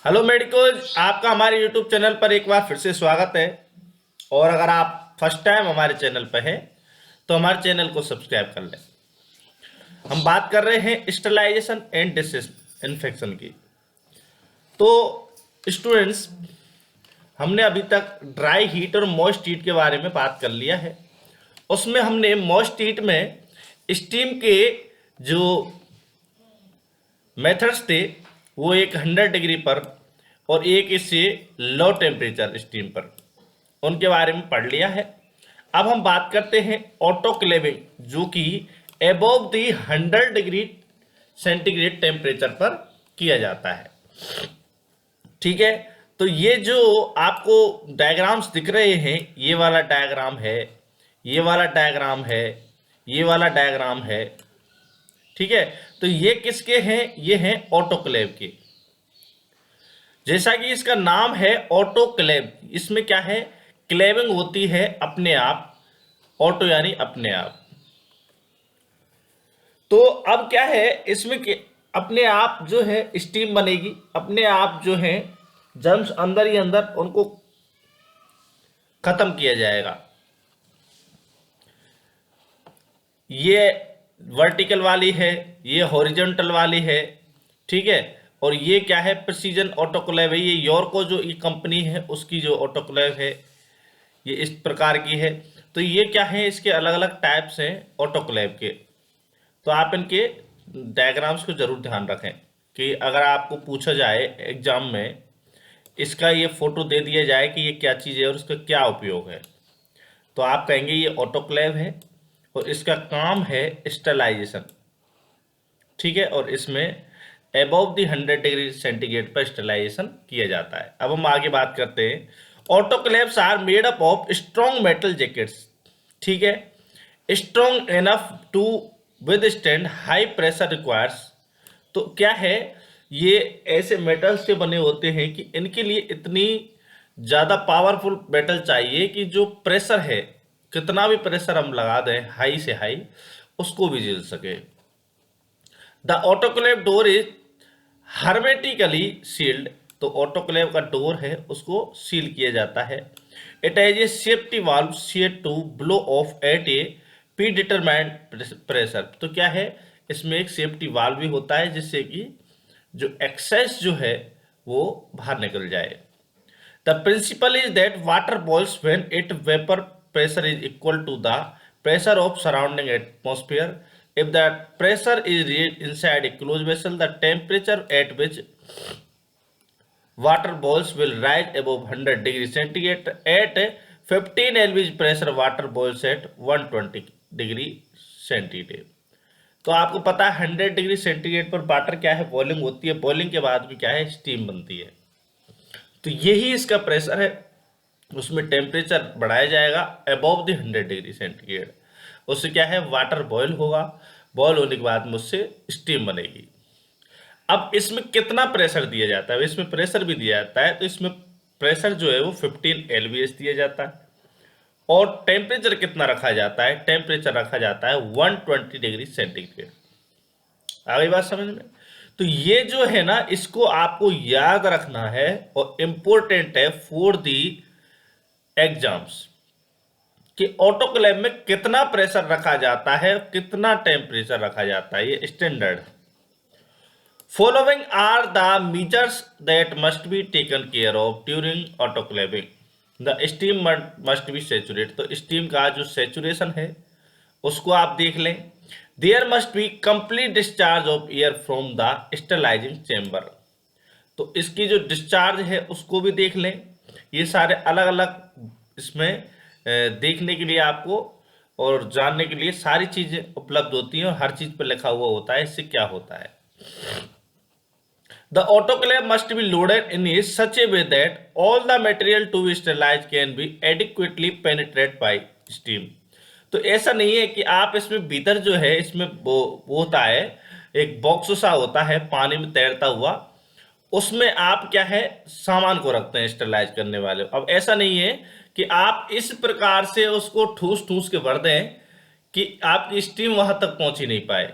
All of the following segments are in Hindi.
हेलो मेडिकोज, आपका हमारे यूट्यूब चैनल पर एक बार फिर से स्वागत है। और अगर आप फर्स्ट टाइम हमारे चैनल पर हैं तो हमारे चैनल को सब्सक्राइब कर लें। हम बात कर रहे हैं स्टरलाइजेशन एंड डिसइंफेक्शन की। तो स्टूडेंट्स, हमने अभी तक ड्राई हीट और मॉइस्ट हीट के बारे में बात कर लिया है। उसमें हमने मॉइस्ट हीट में स्टीम के जो मेथड्स थे वो एक 100 डिग्री पर और एक इससे लो टेम्परेचर स्टीम पर, उनके बारे में पढ़ लिया है। अब हम बात करते हैं ऑटोक्लेविंग, जो कि एबोव दी 100 डिग्री सेंटीग्रेड टेम्परेचर पर किया जाता है। ठीक है, तो ये जो आपको डायग्राम्स दिख रहे हैं, ये वाला डायग्राम है, ये वाला डायग्राम है, ये वाला डायग्राम है। ठीक है, तो ये किसके हैं? ये हैं ऑटोक्लेव के। जैसा कि इसका नाम है ऑटोक्लेव, इसमें क्या है? क्लेविंग होती है अपने आप, ऑटो यानी अपने आप। तो अब क्या है इसमें अपने आप जो है स्टीम बनेगी, अपने आप जो है जर्म्स अंदर ही अंदर उनको खत्म किया जाएगा। ये वर्टिकल वाली है, ये हॉरिजॉन्टल वाली है। ठीक है, और ये क्या है? प्रिसीजन ऑटोक्लेव है। ये योरको जो ये कंपनी है उसकी जो ऑटोक्लेव है, ये इस प्रकार की है। तो ये क्या है? इसके अलग अलग टाइप्स हैं ऑटोक्लेव के। तो आप इनके डायग्राम्स को जरूर ध्यान रखें कि अगर आपको पूछा जाए एग्जाम में, इसका ये फोटो दे दिया जाए कि ये क्या चीज़ है और उसका क्या उपयोग है, तो आप कहेंगे ये ऑटोक्लेव है और इसका काम है स्टरलाइजेशन। ठीक है, और इसमें अबव द 100 डिग्री सेंटीग्रेड पर स्टरलाइजेशन किया जाता है। अब हम आगे बात करते हैं। Autoclaves are made up of strong metal jackets. ठीक है, strong enough to withstand high pressure requires. तो क्या है? ये ऐसे मेटल से बने होते हैं कि इनके लिए इतनी ज़्यादा पावरफुल मेटल चाहिए कि जो प्रेशर है, कितना भी प्रेशर हम लगा दें हाई से हाई, उसको भी झेल सके। The autoclave door is hermetically sealed. तो ऑटोक्लेव का डोर है उसको सील किया जाता है। It has a safety valve set to blow off at a predetermined pressure. तो क्या है? इसमें एक सेफ्टी वाल्व भी होता है जिससे कि जो एक्सेस जो है वो बाहर निकल जाए। The principle is that water boils when it vapour pressure is equal to the pressure of surrounding atmosphere. If the pressure is read inside a closed vessel, the temperature at which water boils will rise above 100 degrees centigrade. At 15 lb pressure, water boils at 120 degree centigrade. तो आपको पता है 100 डिग्री सेंटीग्रेड पर वाटर क्या है? बॉइलिंग होती है। बॉइलिंग के बाद में क्या है? स्टीम बनती है। तो यही इसका प्रेशर है, उसमें टेम्परेचर बढ़ाया जाएगा अबव द 100 डिग्री सेंटीग्रेड। उससे क्या है? वाटर बॉयल होगा, बॉयल होने के बाद में उससे स्टीम बनेगी। अब इसमें कितना प्रेशर दिया जाता है? इसमें प्रेशर भी दिया जाता है। तो इसमें प्रेशर जो है वो 15 एलबीएस दिया जाता है। और टेम्परेचर कितना रखा जाता है? टेम्परेचर रखा जाता है 120 डिग्री सेंटीग्रेड। आ गई बात समझ में? तो ये जो है ना, इसको आपको याद रखना है और इम्पोर्टेंट है फॉर दी एग्जाम्स कि ऑटोक्लेव में कितना प्रेशर रखा जाता है, कितना टेम्परेचर रखा जाता है। ये standard. Following are the measures that must be taken care of during autoclaving. The steam must be saturate. तो स्टीम का जो सेचुरेशन है उसको आप देख लें। There must be complete discharge of air from the sterilising chamber. तो इसकी जो डिस्चार्ज है उसको भी देख लें। ये सारे अलग अलग इसमें देखने के लिए आपको और जानने के लिए सारी चीजें उपलब्ध होती हैं और हर चीज पर लिखा हुआ होता है इससे क्या होता है। The autoclave must be loaded in such a way that all the material to be sterilise can be adequately penetrate by steam. तो ऐसा नहीं है कि आप इसमें भीतर जो है इसमें वो होता है, एक बॉक्स सा होता है पानी में तैरता हुआ, उसमें आप क्या है सामान को रखते हैं स्टरलाइज करने वाले। अब ऐसा नहीं है कि आप इस प्रकार से उसको ठूस ठूस के भर दें कि आपकी स्टीम वहां तक पहुंच ही नहीं पाए।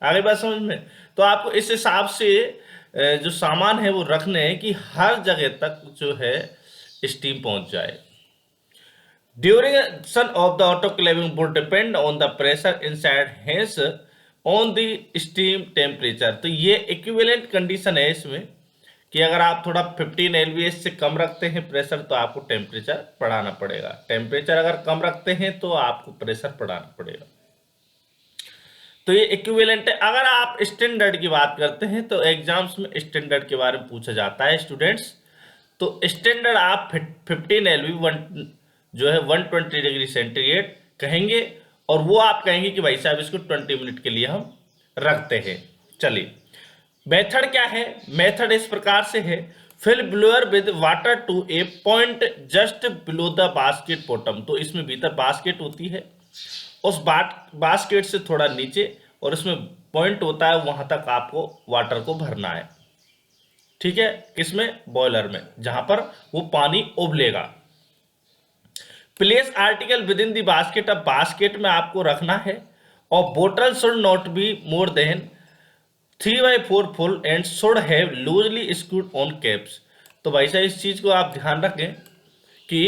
आगे बात समझ में? तो आपको इस हिसाब से जो सामान है वो रखने हैं कि हर जगह तक जो है स्टीम पहुंच जाए। Duration of the autoclaving would depend on the pressure inside, hence on the steam temperature। तो ये इक्विवेलेंट कंडीशन है इसमें कि अगर आप थोड़ा 15 एलवीएस से कम रखते हैं प्रेशर तो आपको टेम्परेचर बढ़ाना पड़ेगा, टेम्परेचर अगर कम रखते हैं तो आपको प्रेशर बढ़ाना पड़ेगा। तो ये इक्विवेलेंट है। अगर आप स्टैंडर्ड की बात करते हैं तो एग्जाम्स में स्टैंडर्ड के बारे में पूछा जाता है स्टूडेंट्स। तो स्टैंडर्ड आप 15 एलवी जो है 120 डिग्री सेंटीग्रेड कहेंगे, और वो आप कहेंगे कि भाई साहब इसको 20 मिनट के लिए हम रखते हैं। चलिए मेथड क्या है, मेथड इस प्रकार से है, fill blower with water to a point just below the basket bottom. तो इसमें भीतर बास्केट होती है, उस बास्केट से थोड़ा नीचे और इसमें पॉइंट होता है, वहां तक आपको वाटर को भरना है। ठीक है, किसमें, बॉयलर में, जहां पर वो पानी उबलेगा। Place article within the basket, अब बास्केट में आपको रखना है, और बोतल should not be more than 3/4 full and should have loosely screwed on caps. तो भाई साहब इस चीज को आप ध्यान रखें कि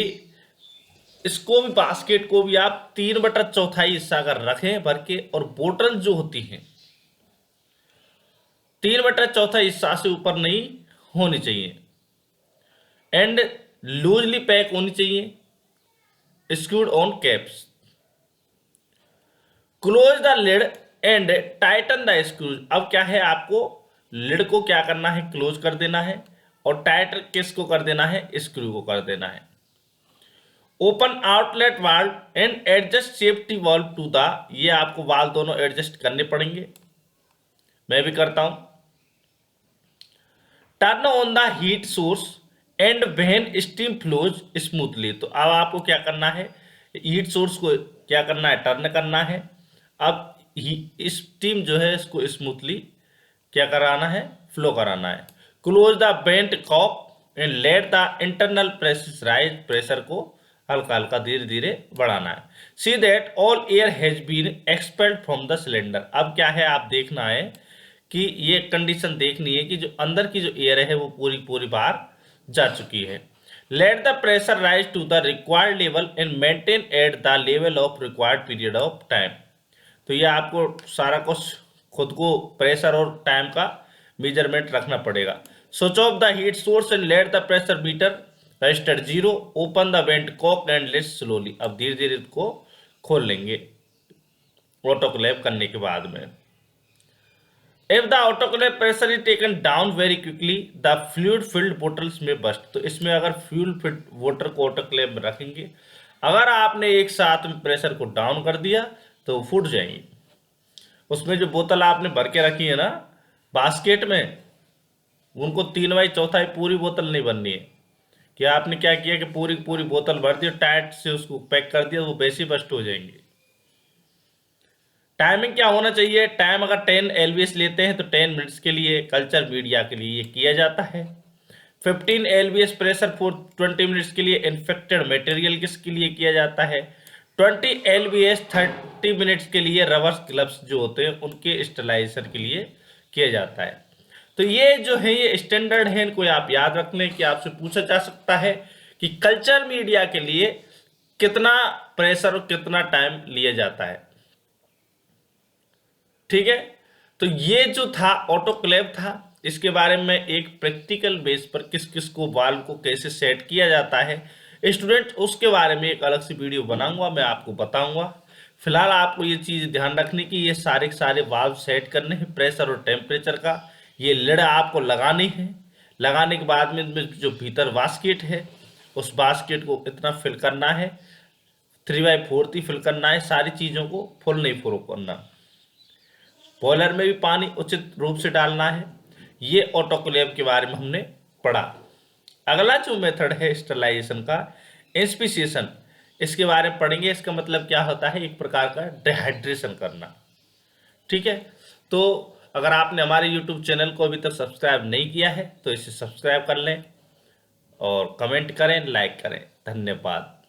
इसको भी, बास्केट को भी आप 3/4 हिस्सा अगर रखें भर के, और बोतल जो होती है 3/4 हिस्सा से ऊपर नहीं होनी चाहिए, एंड लूजली पैक होनी चाहिए, screwed on caps. Close the lid and tighten the screws. अब क्या है, आपको लिड को क्या करना है, क्लोज कर देना है, और टाइट किसको कर देना है, स्क्रू को कर देना है। Open outlet valve and adjust safety valve to the, ये आपको वाल्व दोनों एडजस्ट करने पड़ेंगे, मैं भी करता हूं। Turn on the heat source and when steam flows smoothly. तो अब आपको क्या करना है, हीट सोर्स को क्या करना है, टर्न करना है। अब स्टीम जो है इसको स्मूथली क्या कराना है, फ्लो कराना है। Close the vent cock and let the internal pressure rise, pressure को हल्का हल्का धीरे धीरे बढ़ाना है। See that all air has been expelled from the cylinder. अब क्या है, आप देखना है कि ये कंडीशन देखनी है कि जो अंदर की जो एयर है वो पूरी पूरी बाहर जा चुकी है। Let the pressure rise to the required level and maintain at the level of required period of time. तो ये आपको सारा कुछ खुद को प्रेशर और टाइम का मेजरमेंट रखना पड़ेगा। Switch off the heat source and let the pressure meter register 0। Open the vent cock and let slowly. अब धीरे धीरे इसको खोल लेंगे ऑटोक्लेव करने के बाद में। If the autoclave pressure is taken down very quickly the fluid filled bottles में बस्ट। तो इसमें अगर फ्यूल फिल्ड वाटर को ऑटोक्लेव में रखेंगे, अगर आपने एक साथ में प्रेशर को डाउन कर दिया तो फूट जाएंगी। उसमें जो बोतल आपने भर के रखी है ना बास्केट में, उनको 3/4 पूरी बोतल नहीं भरनी है। कि आपने क्या किया कि पूरी पूरी बोतल भर दी, टाइट से उसको पैक कर दिया, वो वैसे बस्ट हो जाएंगे। टाइमिंग क्या होना चाहिए, टाइम अगर 10 एलवीएस लेते हैं तो 10 मिनट्स के लिए कल्चर मीडिया के लिए किया जाता है। 15 एलवीएस प्रेशर फॉर 20 मिनट्स के लिए इन्फेक्टेड मटेरियल किसके लिए किया जाता है। 20 एलवीएस 30 मिनट्स के लिए रबर ग्लव्स जो होते हैं उनके स्टेलाइजेशन के लिए किया जाता है। तो ये जो है ये स्टैंडर्ड है, इनको आप याद रख लें कि आपसे पूछा जा सकता है कि कल्चर मीडिया के लिए कितना प्रेशर और कितना टाइम लिया जाता है। ठीक है, तो ये जो था ऑटोक्लेव था, इसके बारे में एक प्रैक्टिकल बेस पर किस किस को वाल्व को कैसे सेट किया जाता है स्टूडेंट, उसके बारे में एक अलग से वीडियो बनाऊंगा, मैं आपको बताऊंगा। फिलहाल आपको ये चीज ध्यान रखने की, ये सारे के सारे वाल्व सेट करने हैं प्रेशर और टेम्परेचर का। ये लिड आपको लगानी है, लगाने के बाद में जो भीतर बास्केट है उस बास्केट को इतना फिल करना है, 3/4 फिल करना है, सारी चीजों को फुल नहीं फुल करना। बॉयलर में भी पानी उचित रूप से डालना है। ये ऑटोक्लेव के बारे में हमने पढ़ा। अगला जो मेथड है स्टरलाइजेशन का, इंस्पिसिएशन, इसके बारे में पढ़ेंगे। इसका मतलब क्या होता है, एक प्रकार का डिहाइड्रेशन करना। ठीक है, तो अगर आपने हमारे YouTube चैनल को अभी तक सब्सक्राइब नहीं किया है तो इसे सब्सक्राइब कर लें और कमेंट करें, लाइक करें। धन्यवाद।